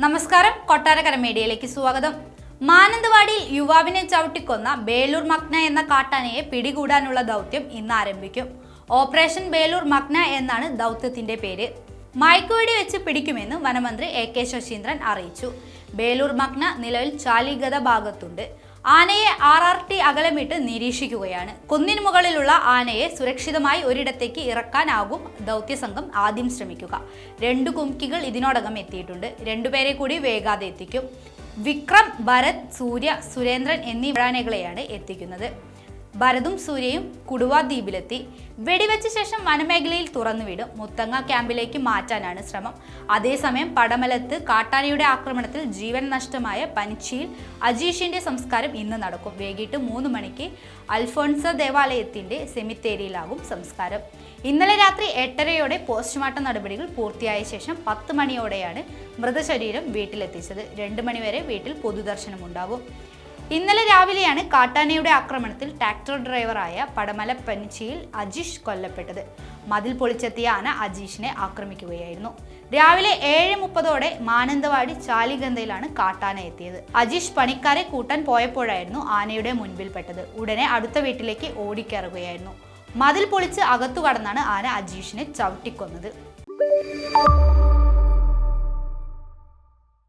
നമസ്കാരം, കൊട്ടാരക്കര മീഡിയയിലേക്ക് സ്വാഗതം. മാനന്തവാടിയിൽ യുവാവിനെ ചവിട്ടിക്കൊന്ന ബേലൂർ മഗ്ന എന്ന കാട്ടാനയെ പിടികൂടാനുള്ള ദൗത്യം ഇന്ന് ആരംഭിക്കും. ഓപ്പറേഷൻ ബേലൂർ മഗ്ന എന്നാണ് ദൗത്യത്തിന്റെ പേര്. മയക്കുവെടി വെച്ച് പിടിക്കുമെന്ന് വനമന്ത്രി AK ശശീന്ദ്രൻ അറിയിച്ചു. ബേലൂർ മഗ്ന നിലവിൽ ചാലിഗത ഭാഗത്തുണ്ട്. ആനയെ RRT അകലമിട്ട് നിരീക്ഷിക്കുകയാണ്. കുന്നിന് മുകളിലുള്ള ആനയെ സുരക്ഷിതമായി ഒരിടത്തേക്ക് ഇറക്കാനാകും ദൗത്യസംഘം ആദ്യം ശ്രമിക്കുക. 2 കുംകികൾ ഇതിനോടകം എത്തിയിട്ടുണ്ട്. 2 പേരെ കൂടി വേഗാതെ എത്തിക്കും. വിക്രം, ഭരത്, സൂര്യ, സുരേന്ദ്രൻ എന്നീ ആനകളെയാണ് എത്തിക്കുന്നത്. ഭരതും സൂര്യയും കുടുവ ദ്വീപിലെത്തി. വെടിവെച്ച ശേഷം വനമേഖലയിൽ തുറന്നുവിടും. മുത്തങ്ങ ക്യാമ്പിലേക്ക് മാറ്റാനാണ് ശ്രമം. അതേസമയം പടമലത്ത് കാട്ടാനയുടെ ആക്രമണത്തിൽ ജീവൻ നഷ്ടമായ പനിച്ചിയിൽ അജീഷിന്റെ സംസ്കാരം ഇന്ന് നടക്കും. വൈകിട്ട് 3 മണിക്ക് അൽഫോൺസ ദേവാലയത്തിന്റെ സെമിത്തേരിയിലാകും സംസ്കാരം. ഇന്നലെ രാത്രി 8:30യോടെ പോസ്റ്റ്മോർട്ടം നടപടികൾ പൂർത്തിയായ ശേഷം 10 മണിയോടെയാണ് മൃതശരീരം വീട്ടിലെത്തിച്ചത്. 2 മണിവരെ വീട്ടിൽ പൊതുദർശനമുണ്ടാകും. ഇന്നലെ രാവിലെയാണ് കാട്ടാനയുടെ ആക്രമണത്തിൽ ട്രാക്ടർ ഡ്രൈവറായ പടമല പനിച്ചിയിൽ അജീഷ് കൊല്ലപ്പെട്ടത്. മതിൽ പൊളിച്ചെത്തിയ ആന അജീഷിനെ ആക്രമിക്കുകയായിരുന്നു. രാവിലെ 7:30ഓടെ മാനന്തവാടി ചാലിഗന്തയിലാണ് കാട്ടാന എത്തിയത്. അജീഷ് പണിക്കാരെ കൂട്ടാൻ പോയപ്പോഴായിരുന്നു ആനയുടെ മുൻപിൽപ്പെട്ടത്. ഉടനെ അടുത്ത വീട്ടിലേക്ക് ഓടിക്കയറുകയായിരുന്നു. മതിൽ പൊളിച്ച് അകത്തു കടന്നാണ് ആന അജീഷിനെ ചവിട്ടിക്കൊന്നത്.